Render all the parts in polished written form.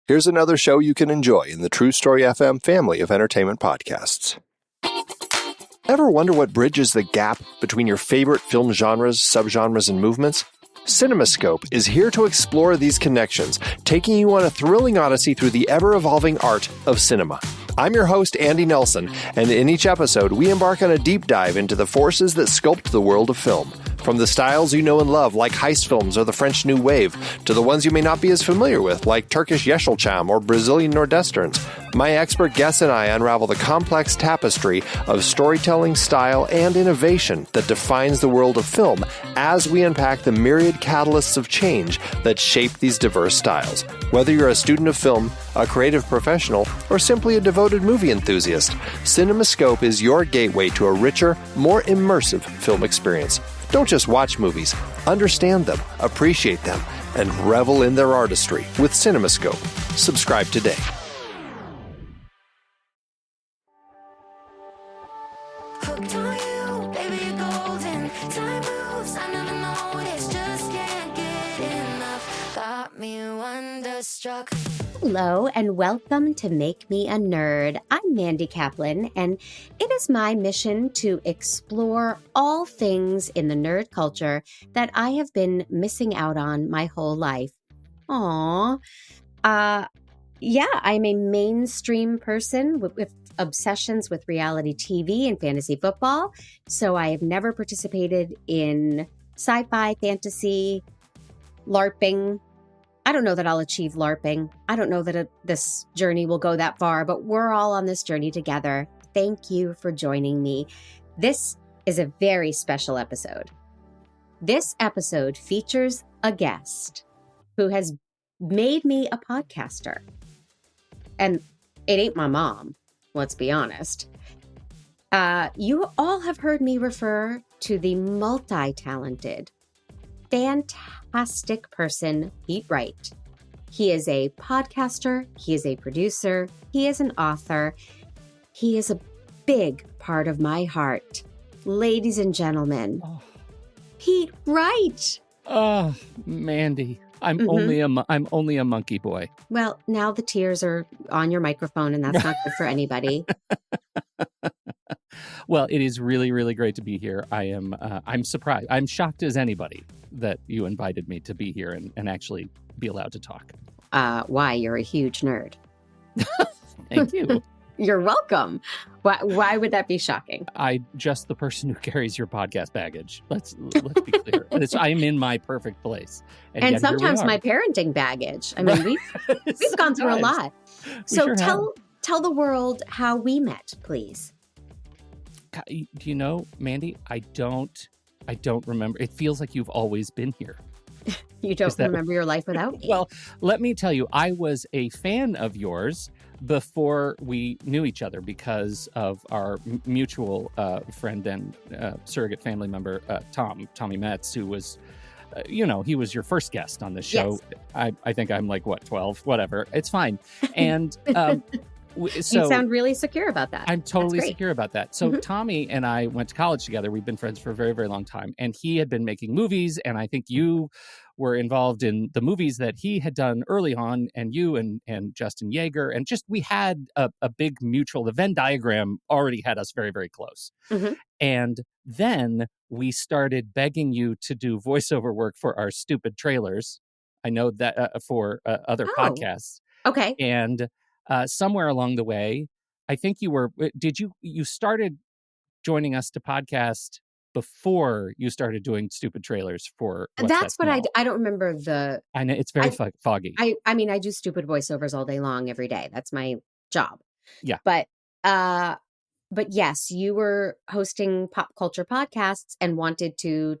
Here's another show you can enjoy in the True Story FM family of entertainment podcasts. Ever wonder what bridges the gap between your favorite film genres, subgenres, and movements? CinemaScope is here to explore these connections, taking you on a thrilling odyssey through the ever-evolving art of cinema. I'm your host, Andy Nelson, and in each episode, we embark on a deep dive into the forces that sculpt the world of film. From the styles you know and love, like heist films or the French New Wave, to the ones you may not be as familiar with, like Turkish Yeşilçam or Brazilian Nordwesterns, my expert guests and I unravel the complex tapestry of storytelling, style, and innovation that defines the world of film as we unpack the myriad catalysts of change that shape these diverse styles. Whether you're a student of film, a creative professional, or simply a devoted movie enthusiast, CinemaScope is your gateway to a richer, more immersive film experience. Don't just watch movies, understand them, appreciate them, and revel in their artistry with CinemaScope. Subscribe today. Hooked on you, baby, you're golden. Time moves, I never noticed, just can't get enough. Got me wonderstruck. Hello and welcome to Make Me a Nerd. I'm Mandy Kaplan, and it is my mission to explore all things in the nerd culture that I have been missing out on my whole life. Aww. Yeah, I'm a mainstream person with obsessions with reality TV and fantasy football, so I have never participated in sci-fi, fantasy, LARPing. I don't know that I'll achieve LARPing. I don't know that this journey will go that far, but we're all on this journey together. Thank you for joining me. This is a very special episode. This episode features a guest who has made me a podcaster. And it ain't my mom, let's be honest. You all have heard me refer to the multi-talented, fantastic person, Pete Wright. He is a podcaster, he is a producer, he is an author. He is a big part of my heart. Ladies and gentlemen, Pete Wright. Oh, Mandy, I'm only a monkey boy. Well, now the tears are on your microphone, and that's not good for anybody. Well, it is really, really great to be here. I'm surprised. I'm shocked as anybody that you invited me to be here and actually be allowed to talk. Why? You're a huge nerd. Thank you. You're welcome. Why would that be shocking? I just the person who carries your podcast baggage. Let's be clear. I'm in my perfect place. And sometimes my parenting baggage. I mean, we've gone through a lot. So tell the world how we met, please. Do you know, Mandy? I don't remember. It feels like you've always been here. You don't remember your life without me? Well, let me tell you, I was a fan of yours before we knew each other because of our mutual friend and surrogate family member, Tommy Metz, who was, he was your first guest on this show. Yes. I think I'm like, 12? Whatever. It's fine. And you sound really secure about that. I'm totally secure about that. So Tommy and I went to college together. We've been friends for a very, very long time. And he had been making movies. And I think you were involved in the movies that he had done early on. And you and Justin Yeager. And just we had a big mutual, the Venn diagram already had us very, very close. Mm-hmm. And then we started begging you to do voiceover work for our stupid trailers. I know that for other podcasts. Okay. And somewhere along the way, I think you started joining us to podcast before you started doing stupid trailers for That's what I don't remember I know it's very foggy. I mean, I do stupid voiceovers all day long, every day. That's my job. Yeah. But yes, you were hosting pop culture podcasts and wanted to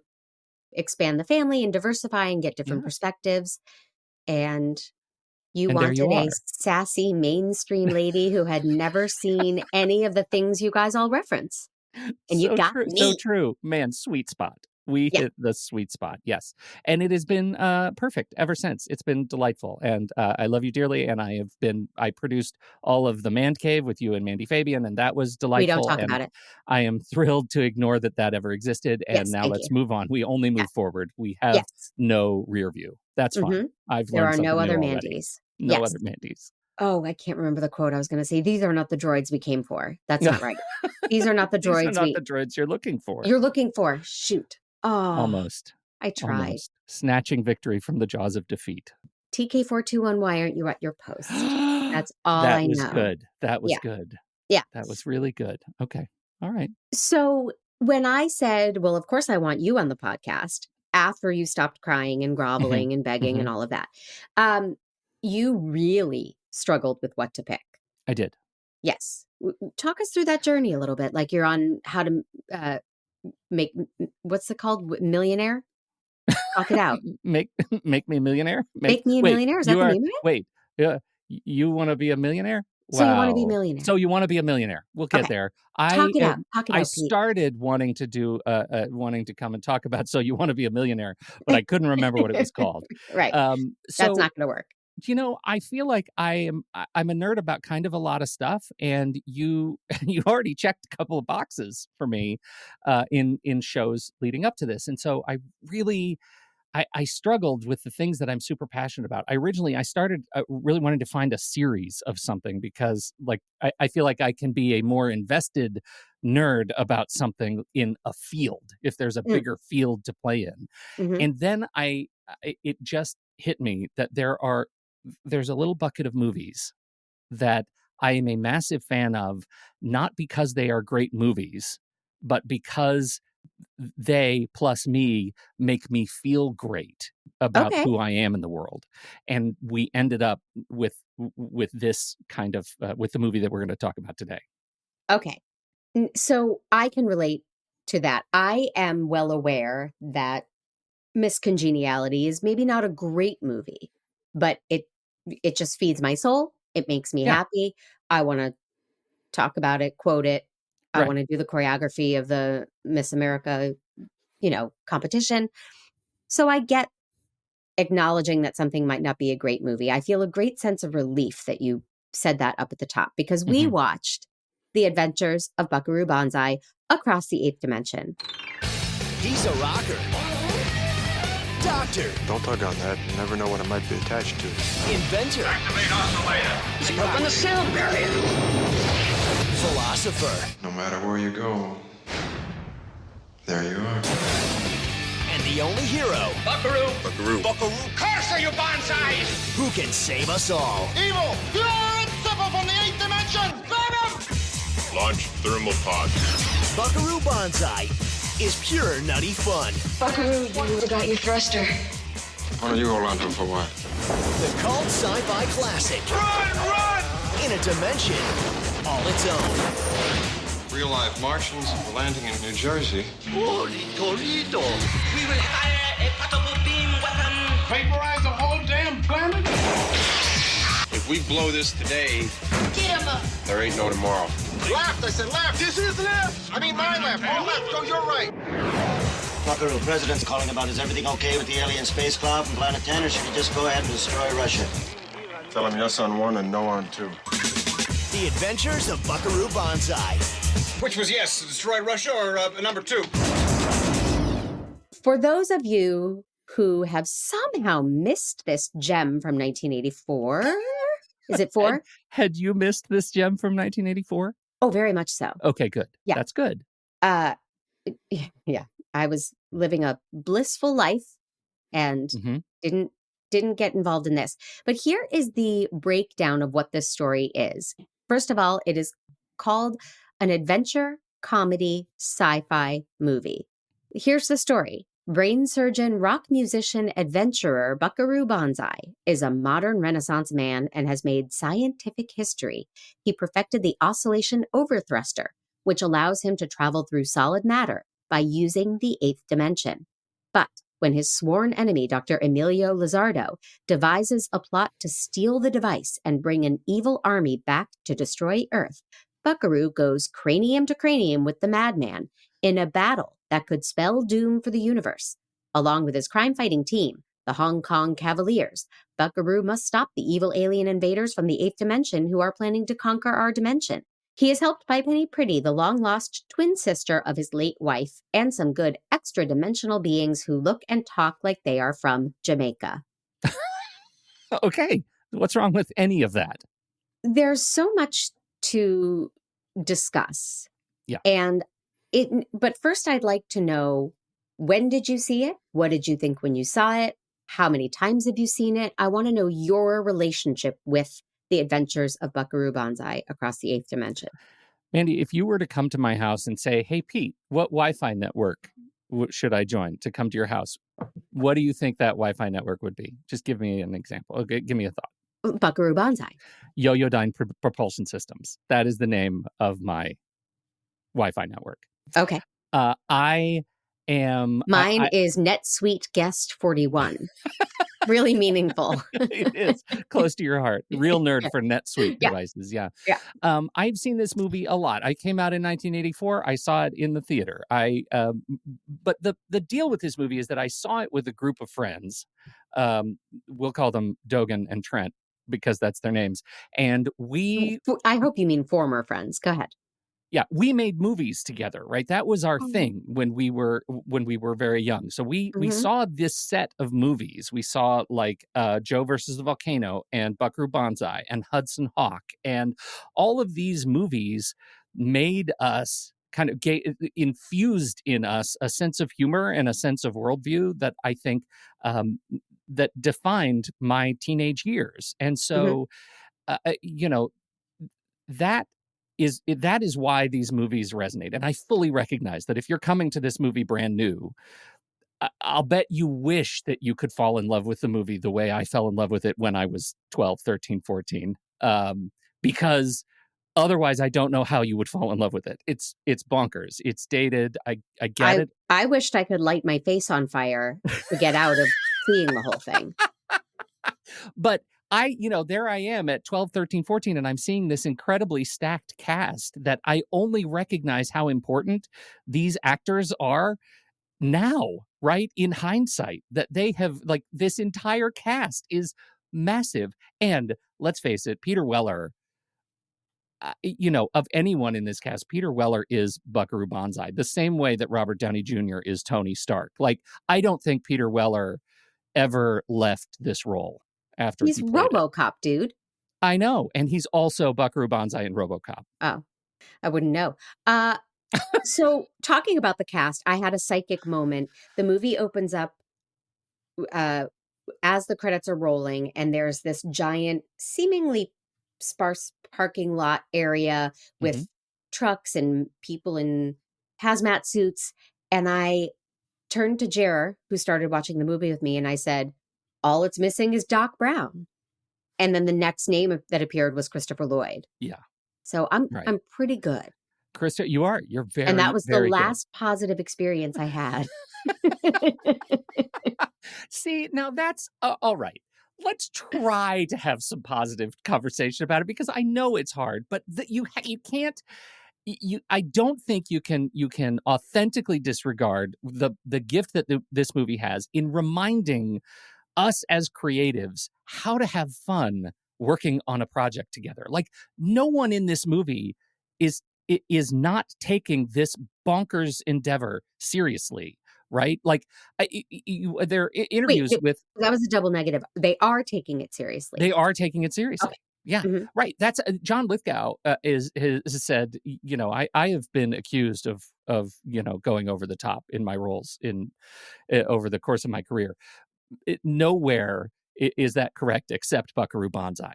expand the family and diversify and get different perspectives. And you wanted a sassy mainstream lady who had never seen any of the things you guys all reference. And you got me. So true. Man, sweet spot. We hit the sweet spot. Yes. And it has been perfect ever since. It's been delightful. And I love you dearly. And I produced all of the Man Cave with you and Mandy Fabian. And that was delightful. We don't talk about it. I am thrilled to ignore that ever existed. And now let's move on. We only move forward. We have no rear view. That's fine. I've learned there are no other Mandys. No Yes. other Mandys. Oh, I can't remember the quote I was going to say. These are not the droids we came for. That's not right. These are not the These are droids not the droids you're looking for. you're looking for. Shoot. Oh, Almost. I tried. Almost. Snatching victory from the jaws of defeat. TK421, why aren't you at your post? That's all That I was know. good. That was Yeah. good. Yeah. That was really good. Okay. All right. So when I said, well, of course I want you on the podcast after you stopped crying and groveling and begging and all of that, you really struggled with what to pick. I did. Yes. Talk us through that journey a little bit. Like you're on how to make, what's it called? Millionaire? Talk it out. Make me a millionaire? Make me a millionaire? Is that the name of it? Wait. You want to be a millionaire? So you want to be a Wow. millionaire. So you want to be a millionaire. We'll get Okay. there. Talk it out. I Pete. started wanting to do wanting to come and talk about So You Want to Be a Millionaire, but I couldn't remember what it was called. Right. So That's not going to work. I feel like I'm a nerd about kind of a lot of stuff, and you already checked a couple of boxes for me in shows leading up to this, and so I really. I struggled with the things that I'm super passionate about. I started really wanting to find a series of something because like I feel like I can be a more invested nerd about something in a field if there's a bigger field to play in. Mhm. And then it just hit me that there's a little bucket of movies that I am a massive fan of, not because they are great movies, but because they plus me make me feel great about Okay. who I am in the world. And we ended up with this kind of with the movie that we're going to talk about today. Okay. So I can relate to that. I am well aware that Miss Congeniality is maybe not a great movie, but it just feeds my soul. It makes me happy. I want to talk about it, quote it. I want to do the choreography of the Miss America, competition. So I get acknowledging that something might not be a great movie. I feel a great sense of relief that you said that up at the top because we watched The Adventures of Buckaroo Banzai Across the Eighth Dimension. He's a rocker. Doctor. Don't tug on that. You never know what it might be attached to. Inventor. Activate oscillator. He's broken the sound barrier. Philosopher. No matter where you go, there you are. And the only hero Buckaroo. Buckaroo. Buckaroo. Curse you, Banzais! who can save us all. Evil! Pure and simple from the 8th dimension! Venom! Launch thermal pod. Buckaroo Banzai is pure nutty fun. Buckaroo, you forgot your thruster. Why don't you hold on to him for a while? The cult sci-fi classic. Run! In a dimension all its own. Real life Martians landing in New Jersey. Holy Toledo! We will hire a portable beam weapon! Vaporize the whole damn planet? If we blow this today, Get him up. there ain't no tomorrow. Left! I said left! This is left! I mean my left! Your left! Go your right! Buckaroo, President's calling about is everything okay with the alien space cloud from Planet 10, or should we just go ahead and destroy Russia? Tell him yes on one and no on two. The Adventures of Buckaroo Banzai. Which was yes, destroy Russia or number 2? For those of you who have somehow missed this gem from 1984, is it 4? Had you missed this gem from 1984? Oh, very much so. Okay, good. Yeah. That's good. Yeah, I was living a blissful life and didn't get involved in this. But here is the breakdown of what this story is. First of all, it is called an adventure comedy sci-fi movie. Here's the story. Brain surgeon, rock musician, adventurer Buckaroo Banzai is a modern Renaissance man and has made scientific history. He perfected the oscillation overthruster, which allows him to travel through solid matter by using the 8th dimension. But when his sworn enemy, Dr. Emilio Lizardo, devises a plot to steal the device and bring an evil army back to destroy Earth, Buckaroo goes cranium to cranium with the madman in a battle that could spell doom for the universe. Along with his crime-fighting team, the Hong Kong Cavaliers, Buckaroo must stop the evil alien invaders from the 8th dimension who are planning to conquer our dimension. He is helped by Penny Pretty, the long-lost twin sister of his late wife, and some good extra-dimensional beings who look and talk like they are from Jamaica. Okay. What's wrong with any of that? There's so much to discuss. Yeah. And but first I'd like to know, when did you see it? What did you think when you saw it? How many times have you seen it? I want to know your relationship with the adventures of Buckaroo Banzai across the eighth dimension. Mandy, if you were to come to my house and say, hey, Pete, what Wi-Fi network should I join to come to your house? What do you think that Wi-Fi network would be? Just give me an example. Okay, give me a thought. Buckaroo Banzai. Yo-Yodyne Propulsion Systems. That is the name of my Wi-Fi network. Okay. I am... Mine is NetSuite Guest 41. Really meaningful. It is close to your heart. Real nerd for NetSuite devices. Yeah. I've seen this movie a lot. I came out in 1984. I saw it in the theater. But the deal with this movie is that I saw it with a group of friends. We'll call them Dogan and Trent because that's their names. And I hope you mean former friends. Go ahead. Yeah, we made movies together, right? That was our thing when we were very young. So we saw this set of movies. We saw like Joe versus the Volcano and Buckaroo Banzai and Hudson Hawk, and all of these movies made us kind of infused in us a sense of humor and a sense of worldview that I think that defined my teenage years. And so, that is why these movies resonate. And I fully recognize that if you're coming to this movie brand new, I'll bet you wish that you could fall in love with the movie the way I fell in love with it when I was 12, 13, 14. Because otherwise I don't know how you would fall in love with it. It's bonkers. It's dated. I get it. I wished I could light my face on fire to get out of seeing the whole thing. But there I am at 12, 13, 14, and I'm seeing this incredibly stacked cast that I only recognize how important these actors are now, right? In hindsight, that they have, like, this entire cast is massive. And let's face it, Peter Weller, of anyone in this cast, Peter Weller is Buckaroo Banzai, the same way that Robert Downey Jr. is Tony Stark. Like, I don't think Peter Weller ever left this role. After he's RoboCop, dude. I know. And he's also Buckaroo Banzai in RoboCop. Oh, I wouldn't know. So talking about the cast, I had a psychic moment. The movie opens up as the credits are rolling, and there's this giant, seemingly sparse parking lot area with trucks and people in hazmat suits. And I turned to Jer, who started watching the movie with me, and I said, all it's missing is Doc Brown. And then the next name that appeared was Christopher Lloyd. Yeah. So I'm pretty good. Krista, you're very, and that was the last good. Positive experience I had. See, now that's all right. Let's try to have some positive conversation about it, because I know it's hard, but you can't. I don't think you can authentically disregard the gift that this movie has in reminding us as creatives how to have fun working on a project together. Like, no one in this movie is not taking this bonkers endeavor seriously, right? Like, there are interviews with... That was a double negative. They are taking it seriously. They are taking it seriously. Okay. Yeah, right. That's John Lithgow has said, I have been accused of going over the top in my roles over the course of my career. Nowhere is that correct except Buckaroo Banzai,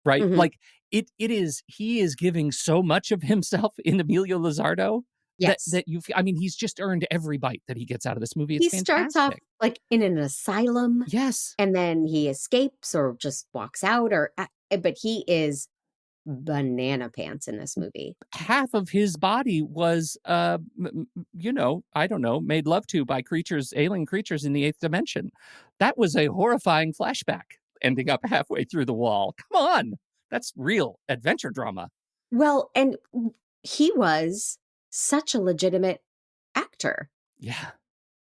right? Like, he is giving so much of himself in Emilio Lizardo. Yes. That he's just earned every bite that he gets out of this movie. It's fantastic. Starts off like in an asylum. Yes. And then he escapes or just walks out, but he is banana pants in this movie. Half of his body was, I don't know, made love to by alien creatures in the eighth dimension. That was a horrifying flashback ending up halfway through the wall. Come on. That's real adventure drama. Well, and he was such a legitimate actor. Yeah.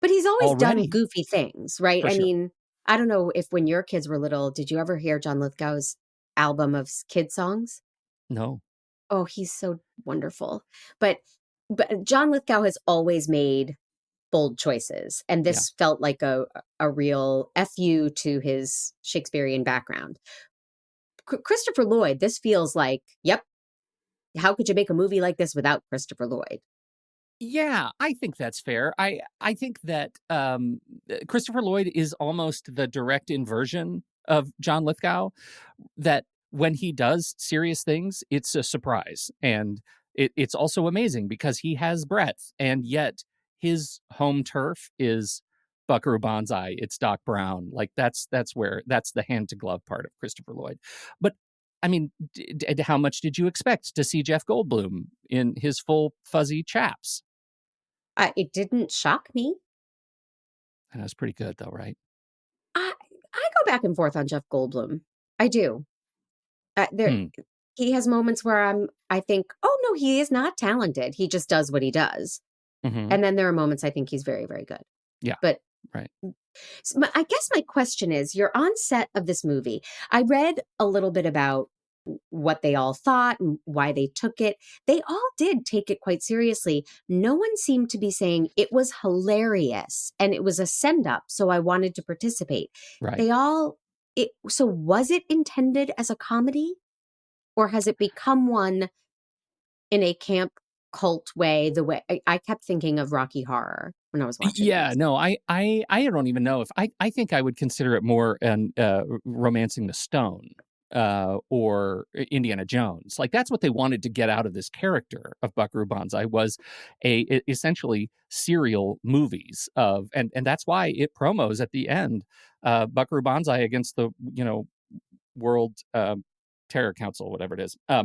But he's always done goofy things, right? For sure. Mean, I don't know if when your kids were little, did you ever hear John Lithgow's album of kid songs? No. Oh, he's so wonderful. But John Lithgow has always made bold choices. And this felt like a real FU to his Shakespearean background. Christopher Lloyd, this feels like, yep, how could you make a movie like this without Christopher Lloyd? Yeah, I think that's fair. I think that Christopher Lloyd is almost the direct inversion of John Lithgow, that when he does serious things, it's a surprise. And it's also amazing because he has breadth, and yet his home turf is Buckaroo Banzai. It's Doc Brown. Like that's the hand to glove part of Christopher Lloyd. But I mean, how much did you expect to see Jeff Goldblum in his full fuzzy chaps? It didn't shock me. And that was pretty good, though, right? I go back and forth on Jeff Goldblum. I do. He has moments where I think, oh no, he is not talented. He just does what he does. Mm-hmm. And then there are moments I think he's very, very good. Yeah. But right. So I guess my question is, you're on set of this movie. I read a little bit about what they all thought and why they took it. They all did take it quite seriously. No one seemed to be saying it was hilarious and it was a send up, so I wanted to participate. Right. So was it intended as a comedy, or has it become one in a camp cult way? The way I kept thinking of Rocky Horror when I was watching. Yeah, this. no, I don't even know if I think I would consider it more Romancing the Stone or Indiana Jones. Like that's what they wanted to get out of this character of Buckaroo Banzai, was essentially serial movies of, and that's why it promos at the end Buckaroo Banzai against the World Terror Council, whatever it is. I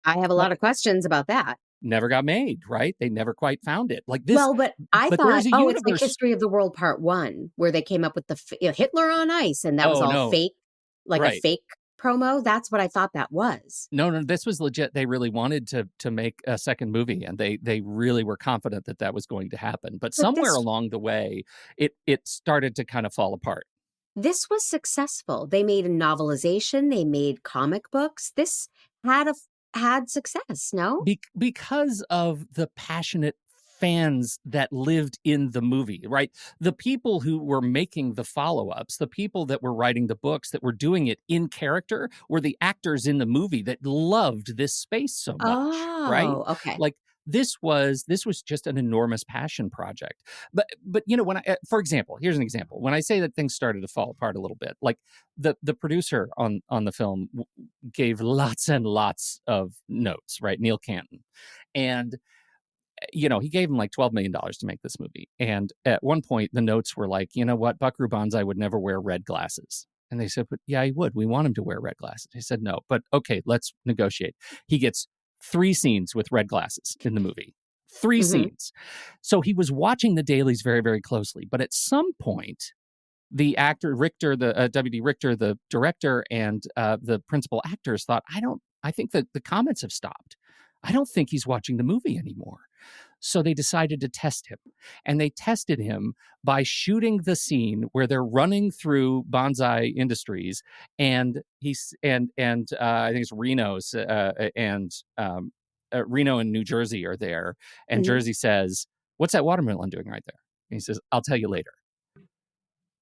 have a lot of questions about that. Never got made, right? They never quite found it. Like this. Well, but I thought, universe... it's the History of the World Part 1, where they came up with the Hitler on Ice, and that was all fake, like a fake promo. That's what I thought that was. No, this was legit. They really wanted to make a second movie, and they really were confident that was going to happen. But somewhere along the way, it started to kind of fall apart. This was successful. They made a novelization. They made comic books. This had success, no? Because of the passionate fans that lived in the movie, right? The people who were making the follow-ups, the people that were writing the books, that were doing it in character, were the actors in the movie that loved this space so much, right? Okay. Like this was just an enormous passion project. But when for example, here's an example. When I say that things started to fall apart a little bit, like the producer on the film gave lots and lots of notes, right? Neil Canton. And he gave him like $12 million to make this movie. And at one point the notes were like, you know what, Buckaroo Banzai would never wear red glasses. And they said, but yeah, he would. We want him to wear red glasses. He said, no, but okay, let's negotiate. He gets 3 scenes with red glasses in the movie. 3 scenes. So he was watching the dailies very, very closely. But at some point, the actor Richter, the W.D. Richter, the director, and the principal actors thought, I think that the comments have stopped. I don't think he's watching the movie anymore. So they decided to test him. And they tested him by shooting the scene where they're running through Banzai Industries, and I think it's Reno's Reno and New Jersey are there. And Jersey says, "What's that watermelon doing right there?" And he says, "I'll tell you later."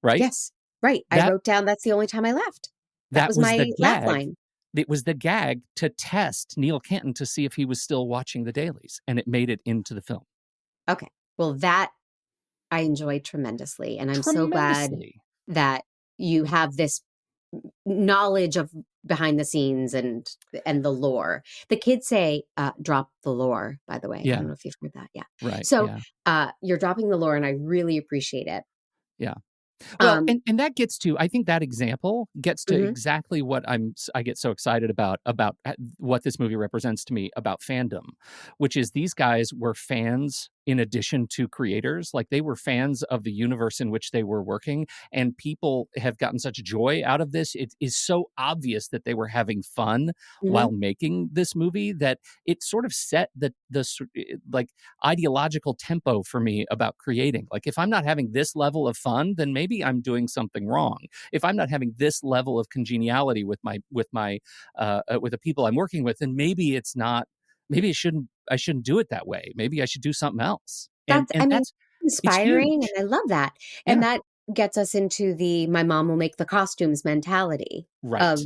Right? Yes. Right. I wrote down, that's the only time I left. That was my laugh line. It was the gag to test Neil Canton to see if he was still watching the dailies, and it made it into the film. Okay. Well, that I enjoyed tremendously. And I'm so glad that you have this knowledge of behind the scenes and the lore. The kids say, drop the lore, by the way. Yeah. I don't know if you've heard that. Yeah. Right. So you're dropping the lore, and I really appreciate it. Yeah. Well, and that gets to, I think that example gets to exactly what I get so excited about what this movie represents to me about fandom, which is these guys were fans in addition to creators. Like they were fans of the universe in which they were working, and people have gotten such joy out of this. It is so obvious that they were having fun while making this movie that it sort of set the like ideological tempo for me about creating. Like if I'm not having this level of fun, then maybe I'm doing something wrong. If I'm not having this level of congeniality with the people I'm working with, then maybe it's not. Maybe I shouldn't do it that way. Maybe I should do something else. That's inspiring, and I love that. And that gets us into my mom will make the costumes mentality right. of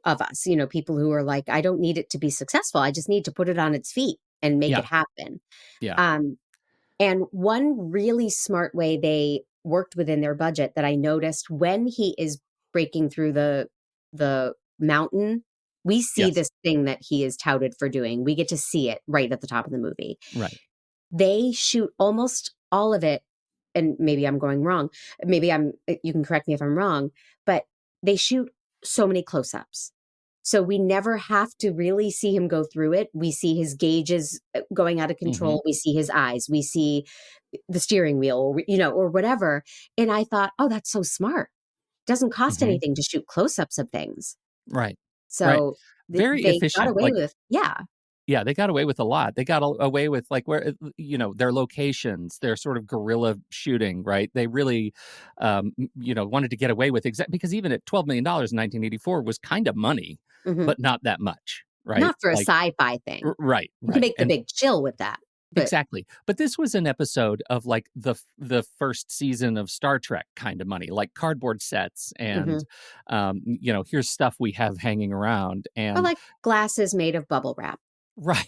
of us, people who are like, I don't need it to be successful. I just need to put it on its feet and make Yeah. it happen. Yeah. And one really smart way they worked within their budget that I noticed when he is breaking through the mountain, we see Yes. this thing that he is touted for doing. We get to see it right at the top of the movie. Right. They shoot almost all of it, and maybe I'm going wrong. You can correct me if I'm wrong, but they shoot so many close-ups. So we never have to really see him go through it. We see his gauges going out of control. We see his eyes. We see the steering wheel, or whatever. And I thought, oh, that's so smart. Doesn't cost anything to shoot close-ups of things. Right. So Very they got efficient. away with, Yeah, they got away with a lot. They got away with where their locations, their sort of guerrilla shooting, right? They really, wanted to get away with because even at $12 million in 1984 was kind of money, but not that much, right? Not for a sci-fi thing. Right. You can make the big chill with that. But Exactly. But this was an episode of like the first season of Star Trek kind of money, like cardboard sets and, here's stuff we have hanging around. And like glasses made of bubble wrap. Right.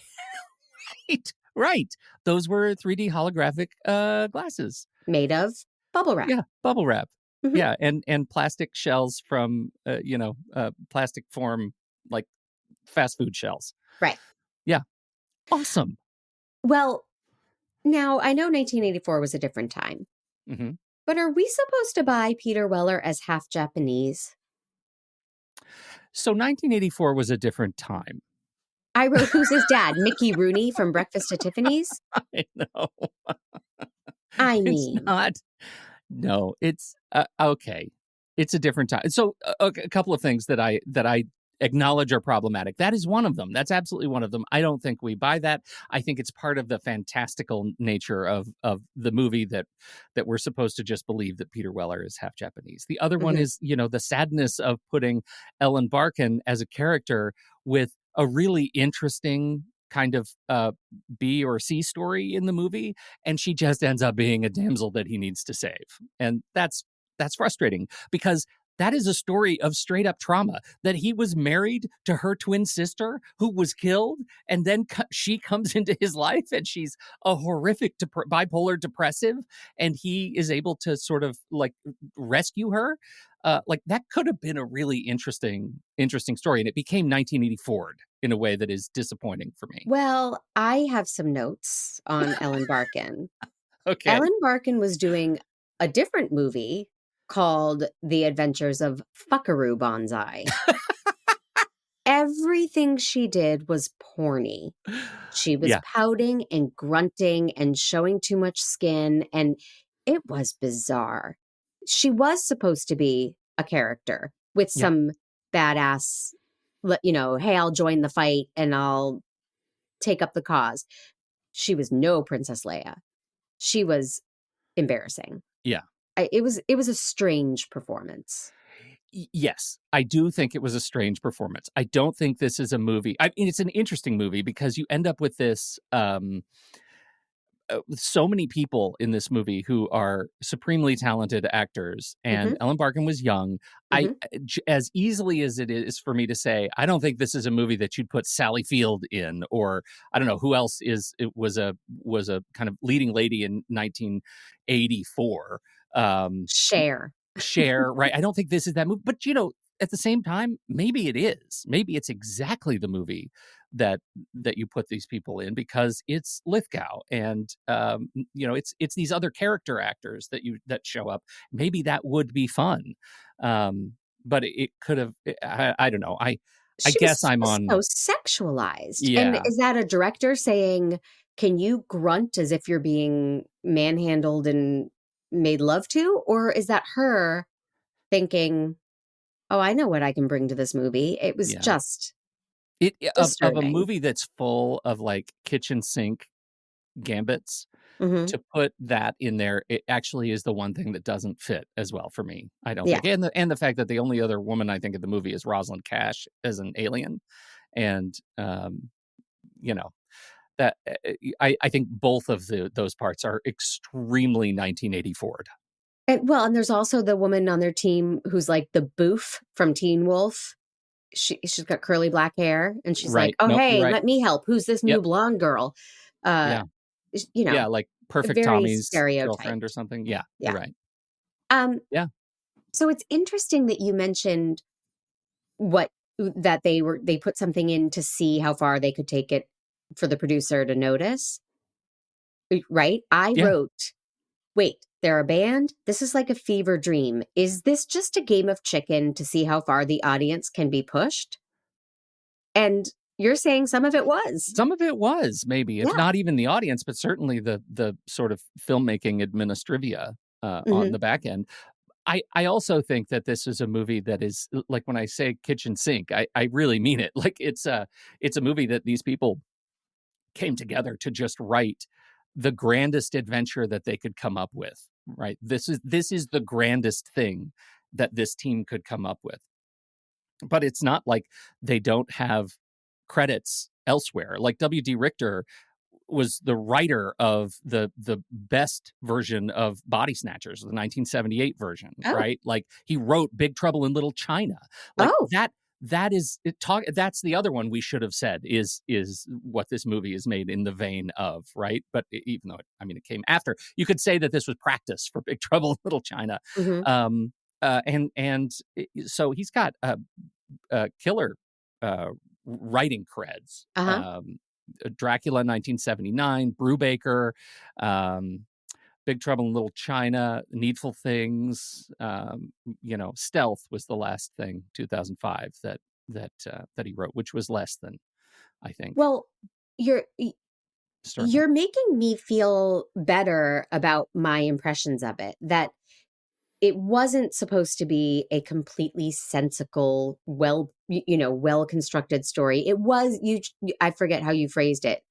Right. Those were 3D holographic glasses. Made of bubble wrap. Yeah, bubble wrap. Mhm. Yeah, and plastic shells from plastic form, like fast food shells. Right. Yeah. Awesome. Well, now I know 1984 was a different time, but are we supposed to buy Peter Weller as half Japanese? So 1984 was a different time. I wrote, who's his dad? Mickey Rooney from Breakfast at Tiffany's? I know. I mean. It's not. No, it's okay. It's a different time. So a couple of things that I acknowledge are problematic. That is one of them. That's absolutely one of them. I don't think we buy that. I think it's part of the fantastical nature of the movie that we're supposed to just believe that Peter Weller is half Japanese. The other one is, the sadness of putting Ellen Barkin as a character with a really interesting kind of B or C story in the movie, and she just ends up being a damsel that he needs to save. And that's frustrating because that is a story of straight up trauma, that he was married to her twin sister who was killed. And then she comes into his life and she's a horrific bipolar depressive. And he is able to sort of like rescue her. That could have been a really interesting story. And it became 1984 in a way that is disappointing for me. Well, I have some notes on Ellen Barkin. Okay. Ellen Barkin was doing a different movie called The Adventures of Buckaroo Banzai. Everything she did was porny. She was pouting and grunting and showing too much skin, and it was bizarre. She was supposed to be a character with some badass, hey, I'll join the fight and I'll take up the cause. She was no Princess Leia. She was embarrassing. Yeah. It was a strange performance. Yes, I do think it was a strange performance. I don't think this is a movie. I mean, it's an interesting movie because you end up with this, so many people in this movie who are supremely talented actors, and Ellen Barkin was young. As easily as it is for me to say, I don't think this is a movie that you'd put Sally Field in, or I don't know who else was a kind of leading lady in 1984. Cher, right? I don't think this is that movie, but at the same time, maybe it is. Maybe it's exactly the movie that you put these people in because it's Lithgow, and it's these other character actors that show up. Maybe that would be fun, but it could have. I don't know. I guess I'm on so sexualized. Yeah. And is that a director saying, "Can you grunt as if you're being manhandled and made love to," or is that her thinking, oh, I know what I can bring to this movie? It was just of a movie that's full of like kitchen sink gambits. To put that in there, it actually is the one thing that doesn't fit as well for me. I don't think, and the fact that the only other woman I think in the movie is Rosalind Cash as an alien, and that I think both of those parts are extremely 1984. And there's also the woman on their team who's like the boof from Teen Wolf. she's got curly black hair, and she's like, Right. "Oh, Nope, you're hey, right. let me help. Who's this new Yep. blonde girl?" Uh, Yeah. you know, Yeah, like Perfect very Tommy's girlfriend or stereotyped. something. Yeah, Yeah. you're right. Um, Yeah. so it's interesting that you mentioned that they put something in to see how far they could take it for the producer to notice. Right? I Yeah. wrote, wait, they're a band? This is like a fever dream. Is this just a game of chicken to see how far the audience can be pushed? And you're saying some of it was. Some of it was maybe, if Yeah. not even the audience, but certainly the sort of filmmaking administrivia on Mhm. the back end. I also think that this is a movie that is like when I say kitchen sink, I really mean it. Like it's a movie that these people came together to just write the grandest adventure that they could come up with. Right. This is the grandest thing that this team could come up with. But it's not like they don't have credits elsewhere. Like W.D. Richter was the writer of the best version of Body Snatchers, the 1978 version, Oh. right? Like he wrote Big Trouble in Little China. Like Oh. that's the other one we should have said is what this movie is made in the vein of, right? But even though it came after, you could say that this was practice for Big Trouble in Little China. Mhm. So he's got killer writing creds. Uh-huh. Dracula 1979, Brubaker, Big Trouble in Little China, Needful Things. Stealth was the last thing, 2005, that he wrote, which was less than, I think, Well, you're Sterling. you're making me feel better about my impressions of it, that it wasn't supposed to be a completely sensical, well-constructed story. It was, I forget how you phrased it,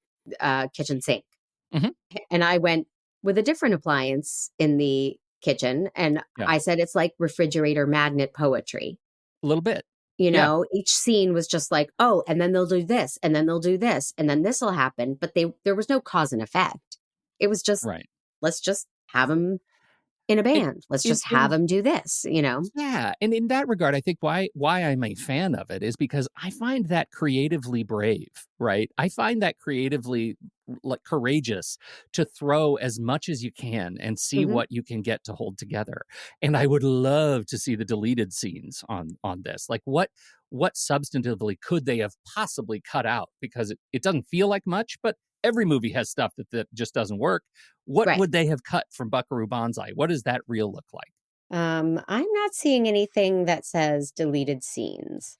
kitchen sink. Mhm. And I went with a different appliance in the kitchen, and Yeah. I said it's like refrigerator magnet poetry. A little bit. You Yeah. know, each scene was just like, oh, and then they'll do this, and then they'll do this, and then this will happen. But there was no cause and effect. It was just, Right. let's just have them in a band. Let's in- just have them do this, Yeah, and in that regard, I think why I'm a fan of it is because I find that creatively brave, right? I find that creatively like courageous to throw as much as you can and see Mhm. what you can get to hold together. And I would love to see the deleted scenes on this. Like what substantively could they have possibly cut out? Because it doesn't feel like much, but every movie has stuff that just doesn't work. What Right. would they have cut from Buckaroo Banzai? What does that reel look like? I'm not seeing anything that says deleted scenes.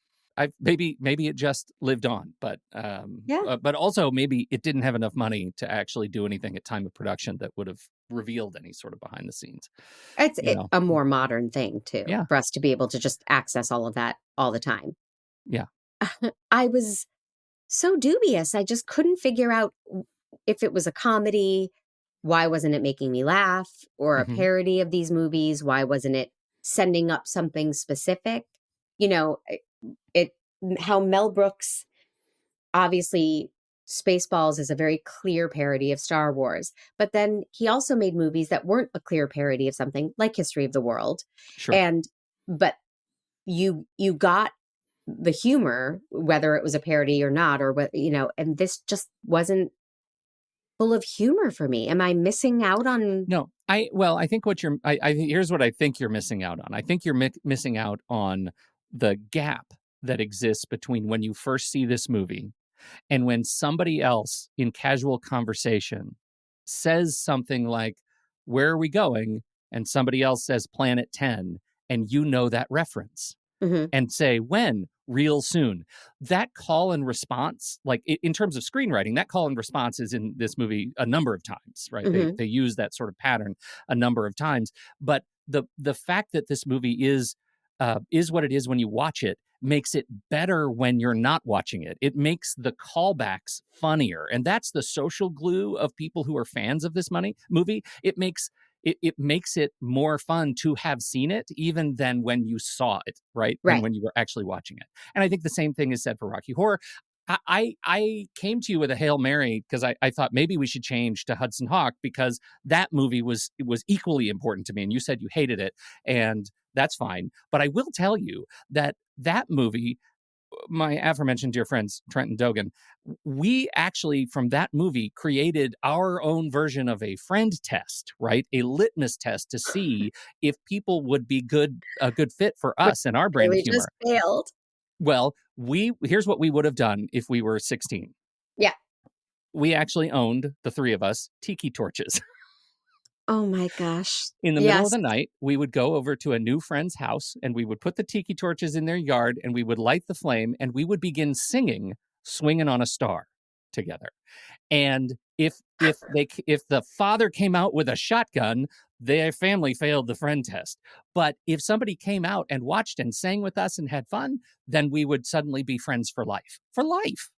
Maybe it just lived on, but Yeah. but also maybe it didn't have enough money to actually do anything at time of production that would have revealed any sort of behind the scenes. It's You know? a more modern thing, too, Yeah. for us to be able to just access all of that all the time. Yeah. I was so dubious. I just couldn't figure out if it was a comedy. Why wasn't it making me laugh? Or a Mhm. parody of these movies? Why wasn't it sending up something specific? You know, it how Mel Brooks, obviously, Spaceballs is a very clear parody of Star Wars, but then he also made movies that weren't a clear parody of something like History of the World. Sure. But you got the humor, whether it was a parody or not, or what, and this just wasn't full of humor for me. Am I missing out on? No, I think here's what I think you're missing out on. I think you're missing out on the gap that exists between when you first see this movie and when somebody else in casual conversation says something like, "Where are we going?" and somebody else says Planet 10, and you know that reference. Mhm. And say, when? Real soon. That call and response, like in terms of screenwriting, that call and response is in this movie a number of times, right? Mhm. They use that sort of pattern a number of times. But the fact that this movie is what it is when you watch it makes it better when you're not watching it. It makes the callbacks funnier. And that's the social glue of people who are fans of this movie. It makes it more fun to have seen it even than when you saw it, right? Right. Than when you were actually watching it. And I think the same thing is said for Rocky Horror. I came to you with a Hail Mary because I thought maybe we should change to Hudson Hawk because that movie was equally important to me. And you said you hated it, and that's fine. But I will tell you that movie my aforementioned dear friends, Trent and Dogan, we actually, from that movie, created our own version of a friend test, right? A litmus test to see if people would be a good fit for us and our brand of Really humor. just failed. Well, here's what we would have done if we were 16. Yeah. We actually owned, the three of us, tiki torches. Oh my gosh. In the middle of Yes. the night, we would go over to a new friend's house and we would put the tiki torches in their yard and we would light the flame and we would begin singing Swinging on a Star together. And if the father came out with a shotgun, their family failed the friend test. But if somebody came out and watched and sang with us and had fun, then we would suddenly be friends for life. For life.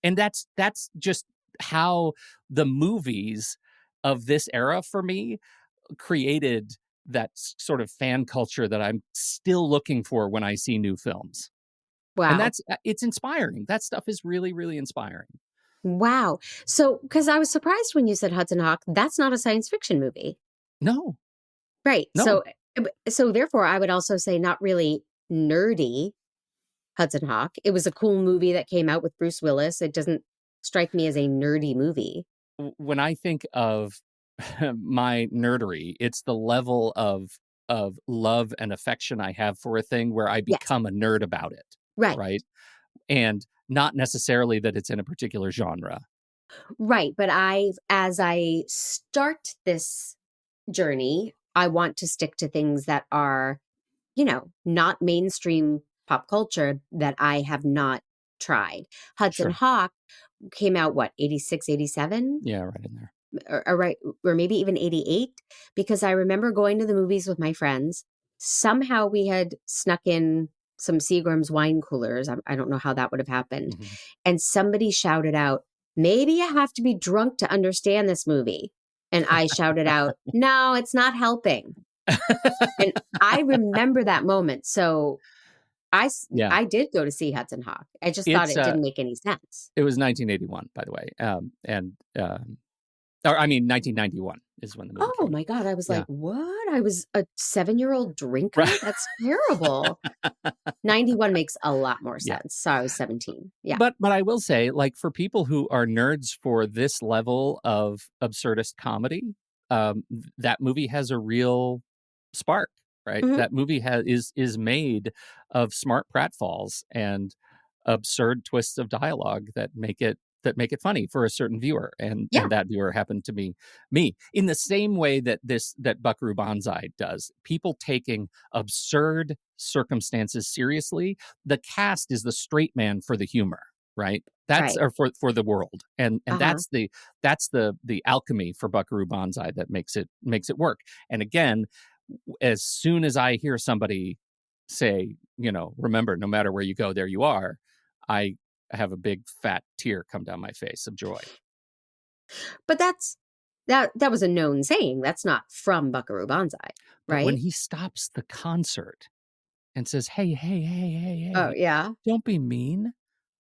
And that's just how the movies of this era for me created that sort of fan culture that I'm still looking for when I see new films. Wow. And it's inspiring. That stuff is really, really inspiring. Wow. So, because I was surprised when you said Hudson Hawk, that's not a science fiction movie. No. Right. No. So therefore, I would also say not really nerdy Hudson Hawk. It was a cool movie that came out with Bruce Willis. It doesn't strike me as a nerdy movie. When I think of my nerdery, it's the level of love and affection I have for a thing where I become a nerd about it. Right. And not necessarily that it's in a particular genre. Right. But as I start this journey, I want to stick to things that are, not mainstream pop culture that I have not tried. Hudson Hawk came out, 86, 87? Yeah, right in there. Or maybe even 88, because I remember going to the movies with my friends. Somehow we had snuck in some Seagram's wine coolers. I don't know how that would have happened. Mm-hmm. And somebody shouted out, "Maybe you have to be drunk to understand this movie." And I shouted out, "No, it's not helping." And I remember that moment. So I did go to see Hudson Hawk. I just thought it didn't make any sense. It was 1981, by the way. 1991 is when the movie came out. My God. I was like, what? I was a 7-year-old drinker? Right. That's terrible. 91 makes a lot more sense. So I was 17. Yeah. But I will say, like, for people who are nerds for this level of absurdist comedy, that movie has a real spark, right? Mm-hmm. That movie is made of smart pratfalls and absurd twists of dialogue that make it funny for a certain viewer, and that viewer happened to be me. In the same way that Buckaroo Banzai does, people taking absurd circumstances seriously. The cast is the straight man for the humor, right? That's or for the world, and that's the alchemy for Buckaroo Banzai that makes it work. And again, as soon as I hear somebody say, remember, no matter where you go, there you are, I have a big fat tear come down my face of joy. But that was a known saying. That's not from Buckaroo Banzai, right? But when he stops the concert and says, hey, oh yeah, don't be mean.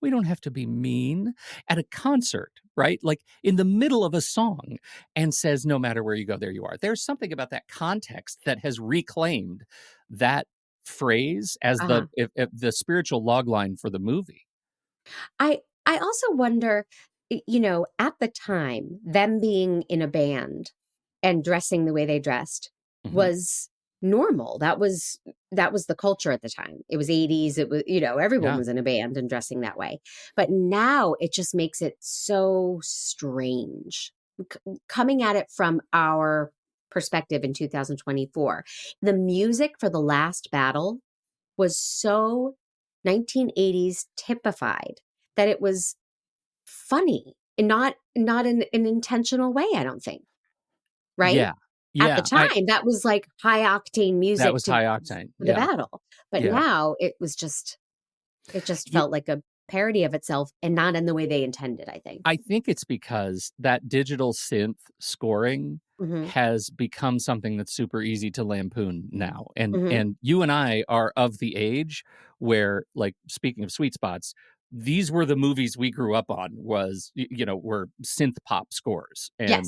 We don't have to be mean at a concert, right? Like in the middle of a song, and says, no matter where you go, there you are. There's something about that context that has reclaimed that phrase as the spiritual logline for the movie. I also wonder, at the time, them being in a band and dressing the way they dressed was normal. That was the culture at the time. It was 80s. It was, everyone was in a band and dressing that way. But now it just makes it so strange. Coming at it from our perspective in 2024, the music for The Last Battle was so 1980s typified that it was funny and not in an intentional way, I don't think. Right? Yeah. At the time, that was like high octane music. That was high octane. For the battle. But now it just felt like a parody of itself and not in the way they intended, I think. I think it's because that digital synth scoring has become something that's super easy to lampoon now. And you and I are of the age where, like, speaking of sweet spots, these were the movies we grew up on, were synth pop scores. And,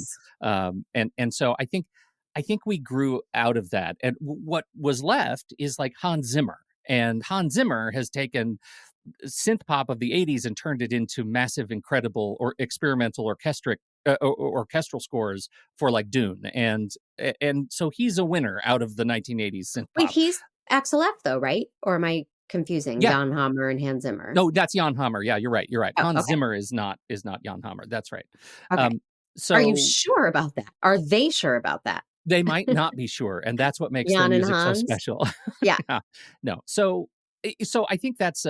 and so I think we grew out of that. And what was left is like Hans Zimmer. And Hans Zimmer has taken synth pop of the 80s and turned it into massive, incredible or experimental orchestral scores for like Dune. And so he's a winner out of the 1980s synth Wait, pop. he's Axel F though, right? Or am I confusing Yeah. Jan Hammer and Hans Zimmer? No, that's Jan Hammer. Yeah, you're right. Oh, Hans okay. Zimmer is not Jan Hammer. That's right. Okay. So are you sure about that? Are they sure about that? they might not be sure, and that's what makes Jan their and music so Hans? special. Yeah. No. So I think that's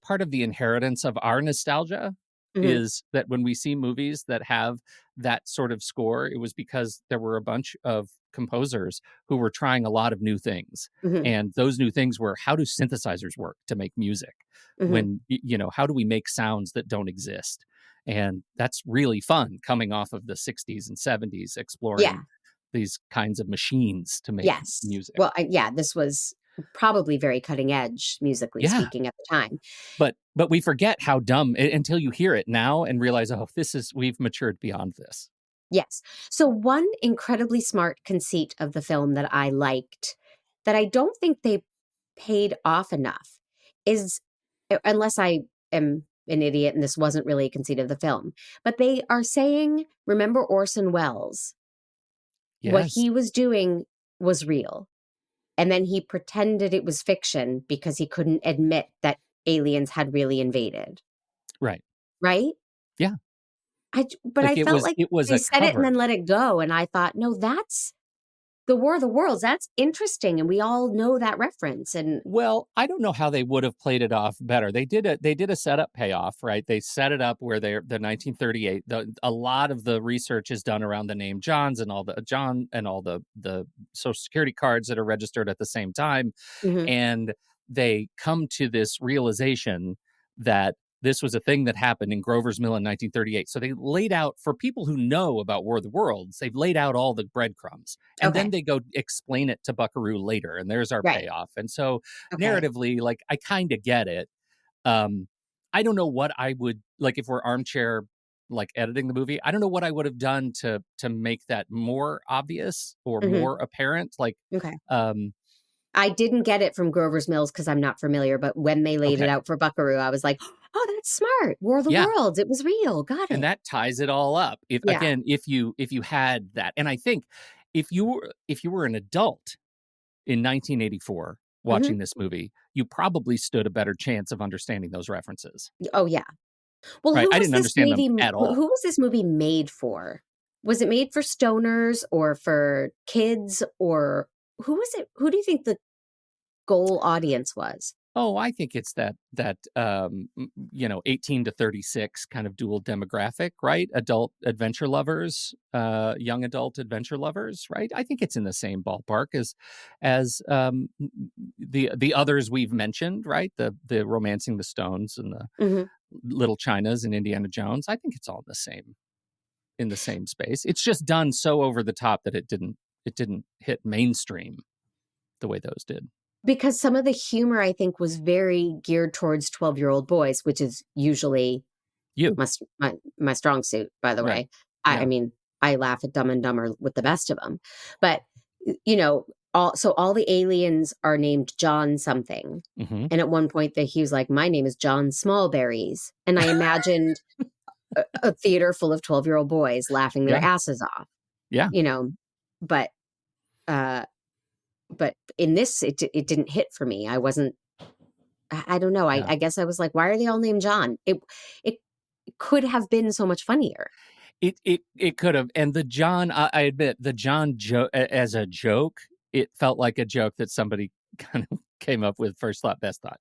part of the inheritance of our nostalgia, is that when we see movies that have that sort of score, it was because there were a bunch of composers who were trying a lot of new things. And those new things were, how do synthesizers work to make music? When, how do we make sounds that don't exist? And that's really fun, coming off of the 60s and 70s, exploring these kinds of machines to make music. Well, this was probably very cutting edge musically speaking at the time. But we forget how dumb until you hear it now and realize, oh, we've matured beyond this. Yes. So one incredibly smart conceit of the film that I liked, that I don't think they paid off enough, is, unless I am an idiot and this wasn't really a conceit of the film, but they are saying, remember Orson Welles? Yes. What he was doing was real. And then he pretended it was fiction because he couldn't admit that aliens had really invaded. Right. Right? Yeah. But I felt like it was they a said cover. it and then let it go. And I thought, no, that's the War of the Worlds. That's interesting. And we all know that reference. And well, I don't know how they would have played it off better. They did a setup payoff, right? They set it up where the 1938, a lot of the research is done around the name John and all the social security cards that are registered at the same time. And they come to this realization that this was a thing that happened in Grover's Mill in 1938. So they laid out, for people who know about War of the Worlds, they've laid out all the breadcrumbs. And then they go explain it to Buckaroo later. And there's our payoff. And so narratively, like, I kind of get it. I don't know what I would, like, if we're armchair, like, editing the movie, I don't know what I would have done to make that more obvious or more apparent. Like, I didn't get it from Grover's Mills because I'm not familiar, but when they laid it out for Buckaroo, I was like, oh, that's smart. War of the Worlds. It was real. Got it. And that ties it all up. Again, if you had that, and I think if you were an adult in 1984 watching this movie, you probably stood a better chance of understanding those references. Oh, yeah. Well, I didn't understand them at all. Who was this movie made for? Was it made for stoners or for kids, or who was it? Who do you think the goal audience was? Oh, I think it's that 18 to 36 kind of dual demographic, right? Adult adventure lovers, young adult adventure lovers, right? I think it's in the same ballpark as the others we've mentioned, right? The Romancing the Stones and the Little Chinas and Indiana Jones. I think it's all in the same space. It's just done so over the top that it didn't hit mainstream the way those did. Because some of the humor, I think, was very geared towards 12-year-old boys, which is usually my strong suit, by the way. I mean, I laugh at Dumb and Dumber with the best of them. But, all the aliens are named John something. And at one point, he was like, my name is John Smallberries. And I imagined a theater full of 12-year-old boys laughing their asses off. Yeah. But in this, it didn't hit for me. I wasn't, I don't know. I guess I was like, why are they all named John? It could have been so much funnier. It could have. And the John, I admit, the John as a joke, it felt like a joke that somebody kind of came up with first thought, best thought,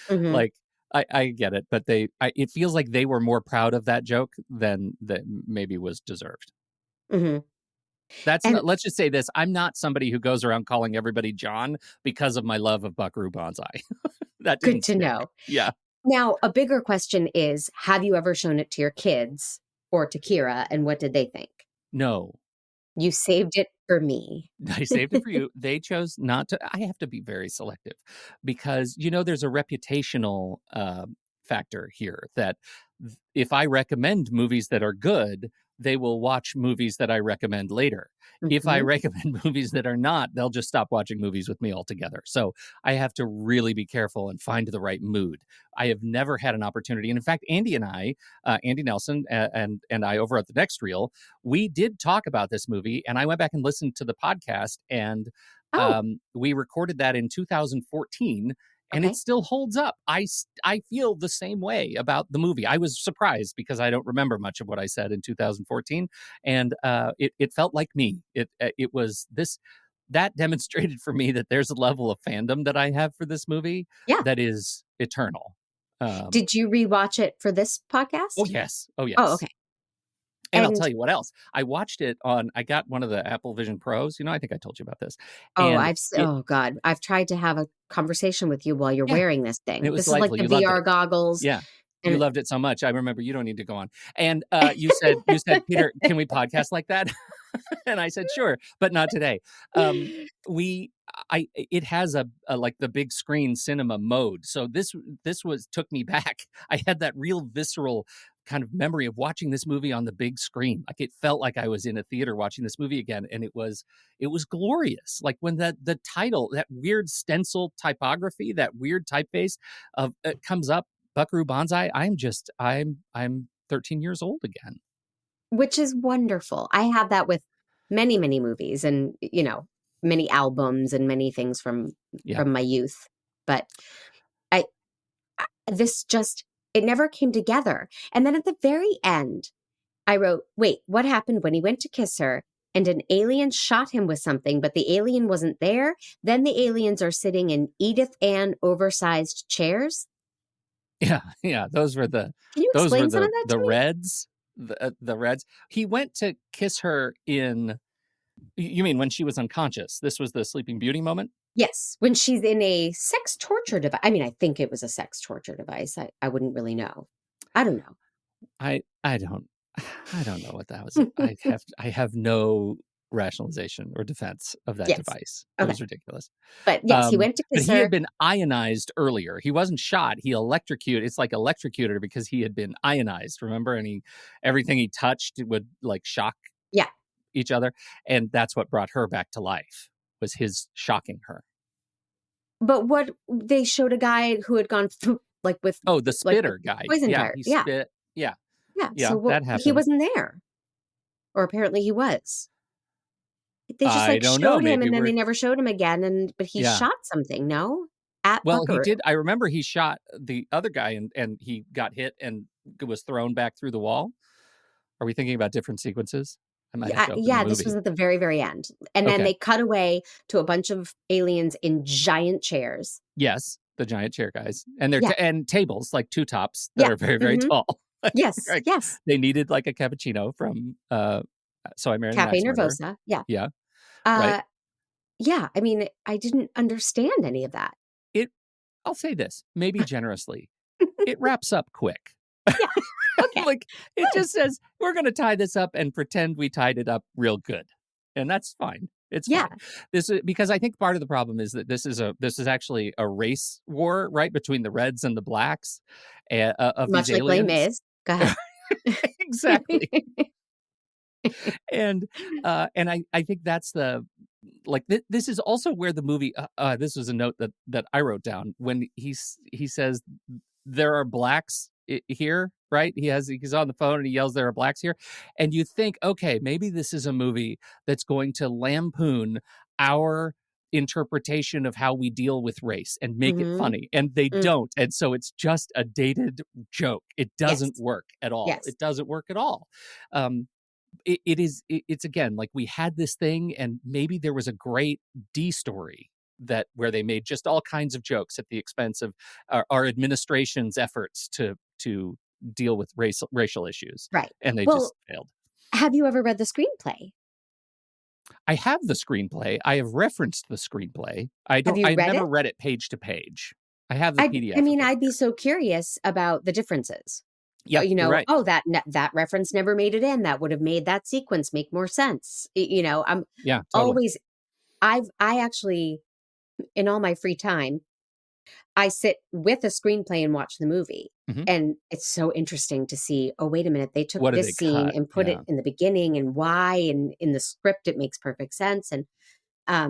Like, I get it, but it feels like they were more proud of that joke than that maybe was deserved. Let's just say this. I'm not somebody who goes around calling everybody John because of my love of Buckaroo Banzai. That good to know. Yeah. Now, a bigger question is, have you ever shown it to your kids or to Kira, and what did they think? No. You saved it for me. I saved it for you. They chose not to. I have to be very selective because, there's a reputational factor here that if I recommend movies that are good, they will watch movies that I recommend later. If I Mhm. recommend movies that are not, they'll just stop watching movies with me altogether. So I have to really be careful and find the right mood. I have never had an opportunity. And in fact, Andy and I, Andy Nelson and I over at the Next Reel, we did talk about this movie. And I went back and listened to the podcast, and Oh, we recorded that in 2014, and it okay. still holds up. I feel the same way about the movie. I was surprised because I don't remember much of what I said in 2014, and it felt like me. It was this that demonstrated for me that there's a level of fandom that I have for this movie Yeah. that is eternal. Did you rewatch it for this Oh podcast? yes, oh Oh, yes. okay. And I'll And tell you what else. I watched it on. I got one of the Apple Vision Pros. I think I told you about this, oh, and it. oh God, I've tried to have a conversation with you while you're Yeah, wearing this and it thing. was This is like delightful. the You loved it. VR goggles, Yeah. You and loved it so much. I remember you don't need to go on. And you said, Peter, can we podcast like that? And I said, sure, but not today. We it has a like the big screen cinema mode. So this took me back. I had that real visceral kind of memory of watching this movie on the big screen. Like it felt like I was in a theater watching this movie again. And it was glorious. Like when the title, that weird stencil typography, that weird typeface of it comes up, Buckaroo Banzai, I'm 13 years old again. which is wonderful. I have that with many, many movies, and many albums and many things from Yeah. my youth. But I this just it never came together. And then at the very end, I wrote, "Wait, what happened when he went to kiss her and an alien shot him with something, but the alien wasn't there? Then the aliens are sitting in Edith Ann oversized chairs." Yeah, yeah. Those were the Can you those were explain some of the that the to me? Reds. The Reds. He went to kiss her in. You mean when she was unconscious? This was the Sleeping Beauty moment. Yes, when she's in a sex torture device. I mean, I think it was a sex torture device. I wouldn't really know. I don't know. I don't I don't know what that was. I have no rationalization or defense of that Yes. device. It Okay. was ridiculous. But yes, he went to But kiss he had her. been ionized earlier. He wasn't shot. He electrocuted. It's like electrocuted her because he had been ionized. Remember, and everything he touched would like shock Yeah. each other, and that's what brought her back to life. Was his shocking her. But what they showed a guy who had gone through, like with Oh, the like spitter guy. poison Yeah, dart. he Yeah. spit. Yeah, Yeah. yeah, So that he happened. wasn't there. Or apparently he was. They just I like don't know. showed him Maybe and then we're they never showed him again. But he yeah. shot something, no? At Well, he Buckaroo. did. I remember he shot the other guy and he got hit and was thrown back through the wall. Are we thinking about different sequences? I might have to open the Yeah, this was movie. at the very, very end. And then Okay. they cut away to a bunch of aliens in giant chairs. Yes, the giant chair guys, and they're Yeah. and tables like two tops that Yeah. are very very Mhm. tall. Yes. Like, Yes. they needed like a cappuccino from So I Married an Cafe Axe Murderer. Nervosa. Yeah. Yeah, right. Uh, yeah. I mean, I didn't understand any of that. I'll say this, maybe generously, it wraps up quick. Yeah. Okay. Like it just says we're going to tie this up and pretend we tied it up real good, and that's fine. It's Yeah. fine. This is because I think part of the problem is that this is actually a race war, right, between the Reds and the Blacks of Much these like Les aliens. Mis. Go ahead. Exactly. And I think that's the like this is also where the movie this was a note that I wrote down when he says there are blacks here, right? He's on the phone and he yells there are blacks here, and you think, okay, maybe this is a movie that's going to lampoon our interpretation of how we deal with race and make it Mhm. funny, and they Mm. don't, and so it's just a dated joke. It doesn't Yes. work at all. Yes. It doesn't work at all. It's again like we had this thing and maybe there was a great D story where they made just all kinds of jokes at the expense of our administration's efforts to deal with racial issues, Right. and they Well, just failed. have you ever read the screenplay? I have the screenplay. I have referenced the screenplay. Have you I've read never it? read it page to page. I have the PDF. I mean, of it. I'd be so curious about the differences. Yeah, you're right. Oh, that reference never made it in. That would have made that sequence make more sense. I'm Yeah, totally. always, I actually, in all my free time, I sit with a screenplay and watch the movie. Mhm. And it's so interesting to see, oh, wait a minute, they took What did they this scene cut? and put Yeah. it in the beginning, and why, and in the script it makes perfect sense. And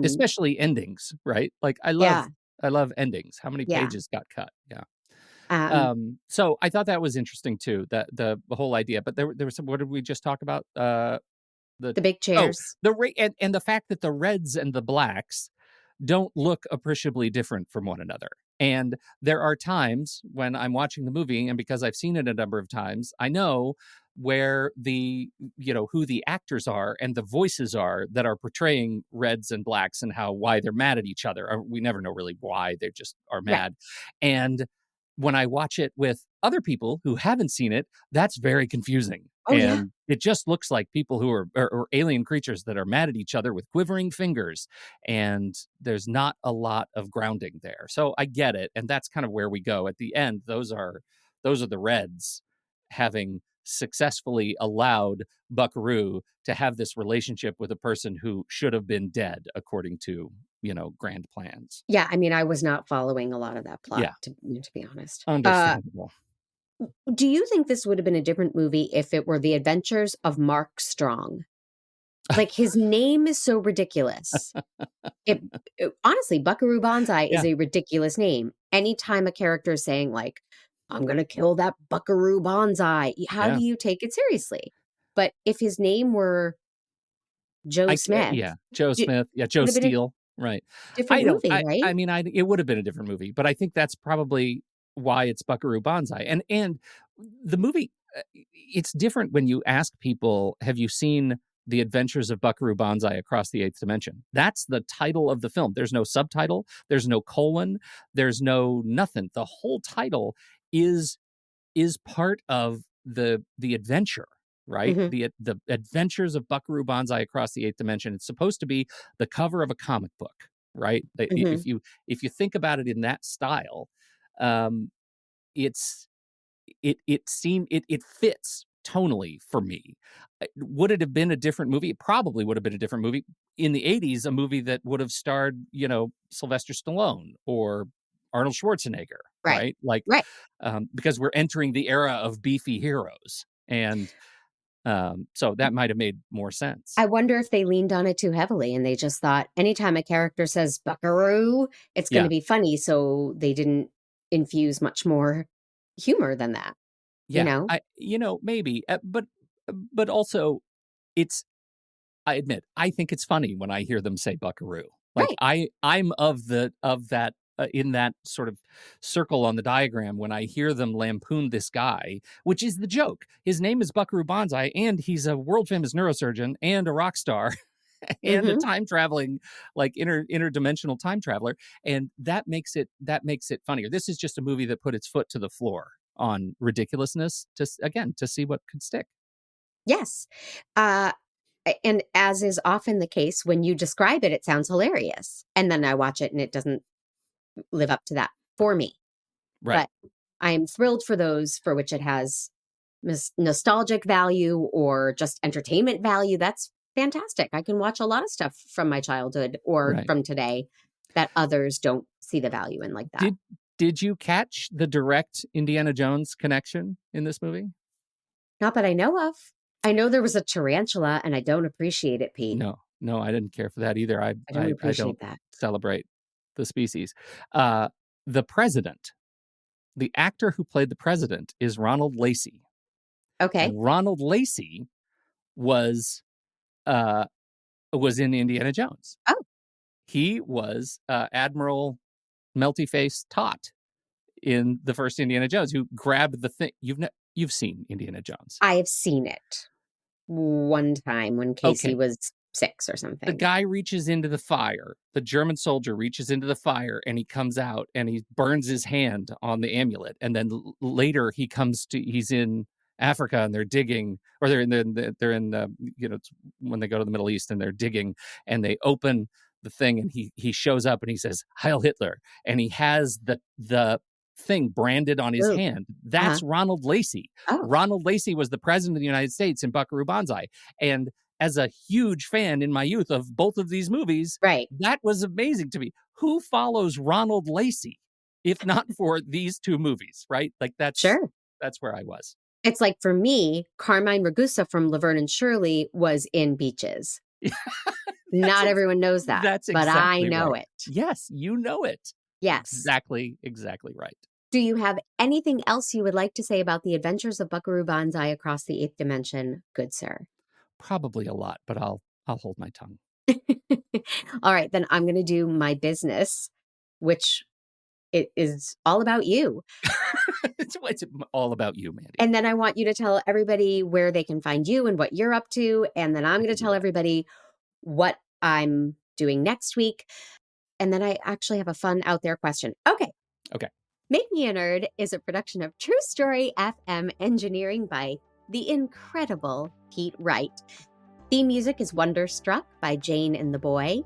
Especially endings, right? Like I yeah, love endings. How many yeah. pages got cut? Yeah. So I thought that was interesting too, that the whole idea. But there was some. What did we just talk about? The The big oh chairs. and the fact that the reds and the blacks don't look appreciably different from one another. And there are times when I'm watching the movie, and because I've seen it a number of times, I know where who the actors are and the voices are that are portraying reds and blacks, and why they're mad at each other. We never know really why, they just are mad. Right. And when I watch it with other people who haven't seen it, that's very confusing. Oh, and yeah. It just looks like people who are or alien creatures that are mad at each other with quivering fingers, and there's not a lot of grounding there. So I get it, and that's kind of where we go at the end. Those are the Reds having successfully allowed Buckaroo to have this relationship with a person who should have been dead, according to grand plans. Yeah, I mean, I was not following a lot of that plot, Yeah. to be honest. Understandable. Do you think this would have been a different movie if it were The Adventures of Mark Strong? Like, his name is so ridiculous. Honestly, Buckaroo Banzai is a ridiculous name. Anytime a character is saying, like, I'm going to kill that Buckaroo Banzai, how do you take it seriously? But if his name were Joe Smith. Joe Smith. Yeah, Joe Steele. Right. Different movie, right? I mean, it would have been a different movie, but I think that's probably why it's Buckaroo Banzai. And the movie, it's different when you ask people, have you seen The Adventures of Buckaroo Banzai Across the Eighth Dimension? That's the title of the film. There's no subtitle. There's no colon. There's no nothing. The whole title is part of the adventure, right? Mm-hmm. The Adventures of Buckaroo Banzai Across the Eighth Dimension. It's supposed to be the cover of a comic book, right? Mm-hmm. If you think about it in that style, it fits tonally for me. Would it have been a different movie? It probably would have been a different movie. In the 80s, a movie that would have starred, Sylvester Stallone or Arnold Schwarzenegger, right? Like, right. Because we're entering the era of beefy heroes. And so that might have made more sense. I wonder if they leaned on it too heavily and they just thought anytime a character says Buckaroo, it's going to be funny. So they didn't infuse much more humor than that. Yeah, maybe. But also, I admit, I think it's funny when I hear them say Buckaroo. Like, right. I'm of that in that sort of circle on the diagram when I hear them lampoon this guy, which is the joke. His name is Buckaroo Banzai, and he's a world famous neurosurgeon and a rock star and a time traveling, like interdimensional time traveler. And that makes it funnier. This is just a movie that put its foot to the floor on ridiculousness to see what could stick. Yes. And as is often the case, when you describe it, it sounds hilarious. And then I watch it and it doesn't live up to that for me. Right. But I am thrilled for those for which it has nostalgic value or just entertainment value. That's fantastic. I can watch a lot of stuff from my childhood or from today that others don't see the value in like that. Did you catch the direct Indiana Jones connection in this movie? Not that I know of. I know there was a tarantula, and I don't appreciate it, Pete. No, I didn't care for that either. I don't appreciate that. Celebrate the species. The president, the actor who played the president, is Ronald Lacey. Okay. And Ronald Lacey was in Indiana Jones. Oh. He was Admiral Melty-Face Tot in the first Indiana Jones, who grabbed the thing. You've seen Indiana Jones. I have seen it one time when Casey was 6 or something. The guy reaches into the fire. The German soldier reaches into the fire, and he comes out and he burns his hand on the amulet. And then later he's in Africa and they're digging, or they're in when they go to the Middle East and they're digging, and they open the thing and he shows up and he says Heil Hitler, and he has the thing branded on his hand. That's Ronald Lacey. Oh. Ronald Lacey was the president of the United States in Buckaroo Banzai. And as a huge fan in my youth of both of these movies, that was amazing to me. Who follows Ronald Lacey? if not for these two movies, right? Like that's where I was. It's like for me, Carmine Ragusa from Laverne and Shirley was in Beaches. Not everyone knows that, That's but I exactly know right. it. Yes, you know it. Yes. Exactly right. Do you have anything else you would like to say about the adventures of Buckaroo Banzai across the eighth dimension, good sir? Probably a lot, but I'll hold my tongue. All right, then I'm going to do my business, which it is all about you. It's all about you, Mandy. And then I want you to tell everybody where they can find you and what you're up to. And then I'm going to tell everybody what I'm doing next week. And then I actually have a fun out there question. Okay. Make Me a Nerd is a production of True Story FM, engineering by the incredible Pete Wright. Theme music is Wonderstruck by Jane and the Boy.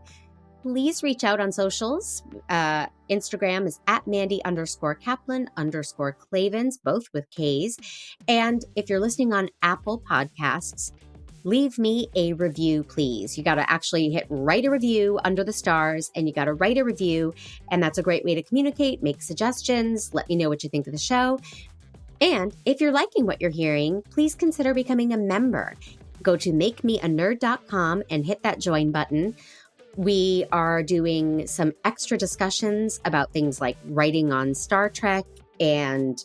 Please reach out on socials. Instagram is at Mandy_Kaplan_Clavens, both with Ks. And if you're listening on Apple Podcasts, leave me a review, please. You got to actually hit write a review under the stars, and you got to write a review. And that's a great way to communicate, make suggestions, let me know what you think of the show. And if you're liking what you're hearing, please consider becoming a member. Go to makemeanerd.com and hit that join button. We are doing some extra discussions about things like writing on Star Trek and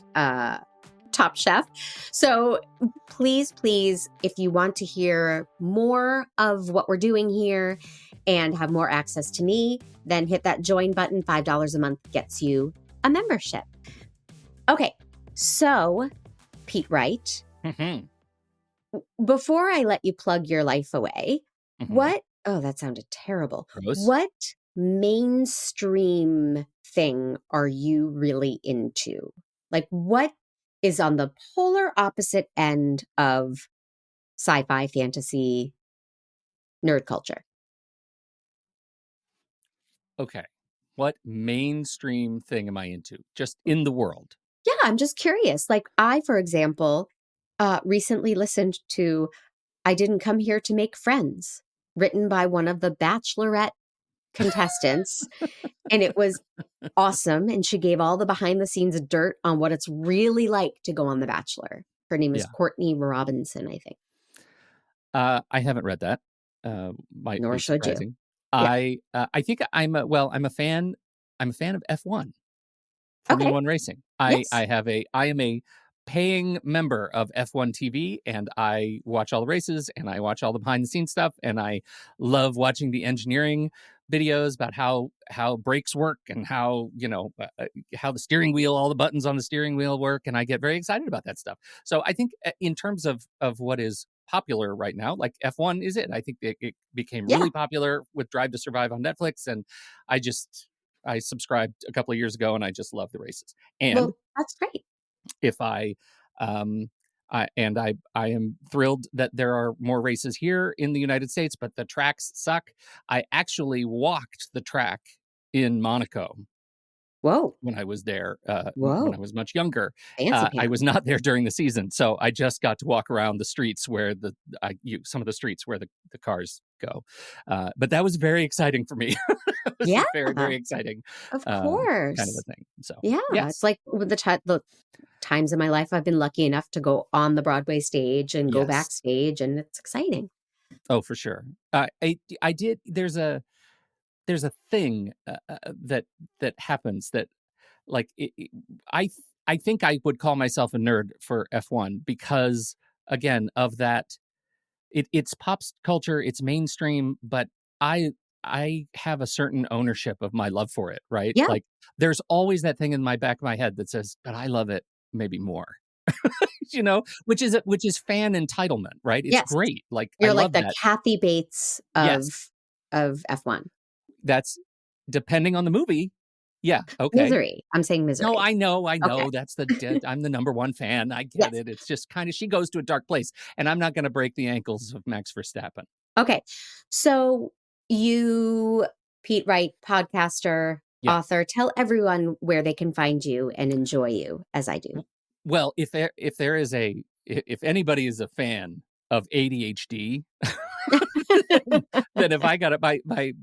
Top Chef. So please, if you want to hear more of what we're doing here and have more access to me, then hit that join button. $5 a month gets you a membership. Okay, so Pete Wright, before I let you plug your life away, what, oh, that sounded terrible. Gross. What mainstream thing are you really into? Like, what is on the polar opposite end of sci-fi, fantasy, nerd culture? Okay. What mainstream thing am I into? Just in the world? Yeah, I'm just curious. Like I, for example, recently listened to I Didn't Come Here to Make Friends, written by one of the Bachelorette contestants. And it was awesome. And she gave all the behind the scenes dirt on what it's really like to go on The Bachelor. Her name is Courtney Robinson, I think. I haven't read that. Nor be should surprising. you. I think I'm a fan of F1. Formula One racing. I am a paying member of F1 TV, and I watch all the races and I watch all the behind the scenes stuff, and I love watching the engineering videos about how brakes work and how how the steering wheel, all the buttons on the steering wheel work, and I get very excited about that stuff. So I think in terms of what is popular right now, like F1 is it. I think it became really popular with Drive to Survive on Netflix, and I subscribed a couple of years ago, and I just love the races. And that's great. If I am thrilled that there are more races here in the United States, but the tracks suck. I actually walked the track in Monaco. Whoa. When I was there, when I was much younger. Fancy I was not there during the season, so I just got to walk around the streets where some of the streets where the cars go. But that was very exciting for me. It was very, very exciting. Of course. Kind of a thing. So it's like with the times in my life I've been lucky enough to go on the Broadway stage and go backstage, and it's exciting. Oh, for sure. I did. There's a thing that happens that, like, I think I would call myself a nerd for F1 because, again, of that. It's pop culture, it's mainstream, but I have a certain ownership of my love for it, right? Yeah. Like, there's always that thing in my back of my head that says, but I love it maybe more. Which is fan entitlement, right? It's great. Like, you're I like love the that. Kathy Bates of F1. That's depending on the movie. Yeah. Okay. Misery. I'm saying Misery. No, I know. Okay. That's I'm the number one fan. I get it. It's just kind of, she goes to a dark place, and I'm not going to break the ankles of Max Verstappen. Okay. So you, Pete Wright, podcaster, author, tell everyone where they can find you and enjoy you as I do. Well, if anybody is a fan of ADHD, then if I got it,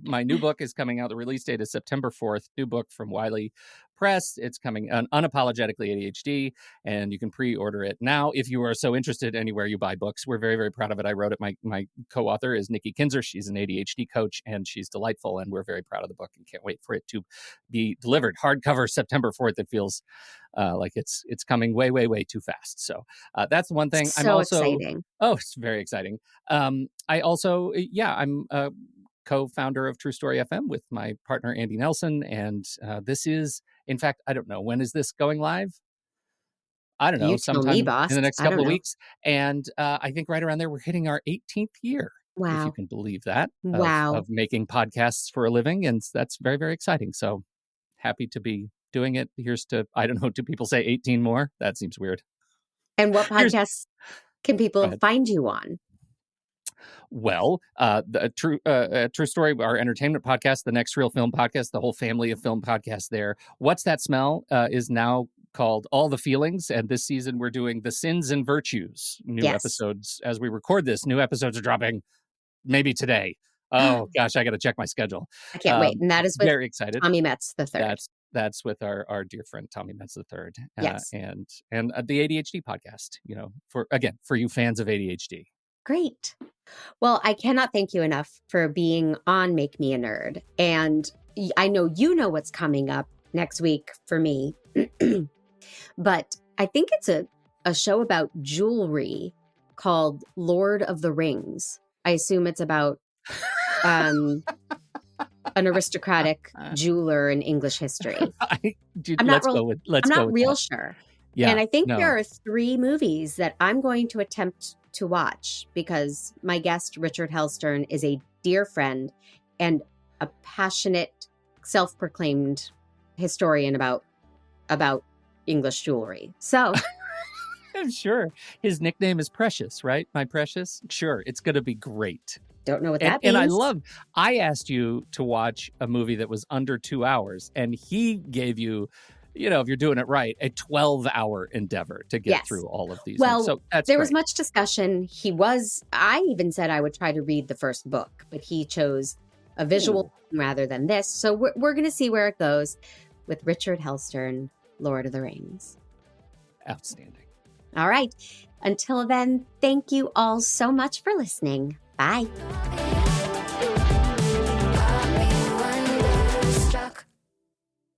my new book is coming out. The release date is September 4th. New book from Wiley press. It's coming unapologetically ADHD, and you can pre-order it now if you are so interested anywhere you buy books. We're very, very proud of it. I wrote it. My co-author is Nikki Kinzer. She's an ADHD coach, and she's delightful, and we're very proud of the book and can't wait for it to be delivered. Hardcover September 4th. It feels like it's coming way, way, way too fast. So that's one thing. So I'm also exciting. Oh, it's very exciting. I also, I'm a co-founder of True Story FM with my partner Andy Nelson, and this is, in fact, I don't know, when is this going live? I don't know, You tell me, sometime boss. in the next I couple don't of know. weeks, and I think right around there we're hitting our 18th year. If you Wow. can believe that, Wow. of making podcasts for a living, and that's very, very exciting. So happy to be doing it. Here's to, I don't know, do people say 18 more? That seems weird. And what Here's- podcasts can Go people ahead. find you on? Well, the True Story, our entertainment podcast, the Next Reel Film podcast, the whole family of film podcasts there. What's That Smell is now called All the Feelings, and this season we're doing The Sins and Virtues. New episodes as we record this. New episodes are dropping maybe today. Oh gosh, I got to check my schedule. I can't wait. And that is with very excited. Tommy Metz the third. That's with our dear friend Tommy Metz the third. Yes. And the ADHD podcast. For you fans of ADHD. Great. Well, I cannot thank you enough for being on Make Me a Nerd. And I know you know what's coming up next week for me. But I think it's a show about jewelry called Lord of the Rings. I assume it's about an aristocratic jeweler in English history. I'm not real sure. Yeah, and I think there are 3 movies that I'm going to attempt to watch because my guest, Richard Hellstern, is a dear friend and a passionate, self-proclaimed historian about English jewelry. So I'm sure his nickname is Precious, right? My Precious. Sure. It's going to be great. Don't know what that means. And I asked you to watch a movie that was under 2 hours, and he gave you, if you're doing it right, a 12-hour endeavor to get through all of these. Well, so that's there great. was much discussion. I even said I would try to read the first book, but he chose a visual rather than this. So we're going to see where it goes with Richard Hellstern, Lord of the Rings. Outstanding. All right. Until then, thank you all so much for listening. Bye.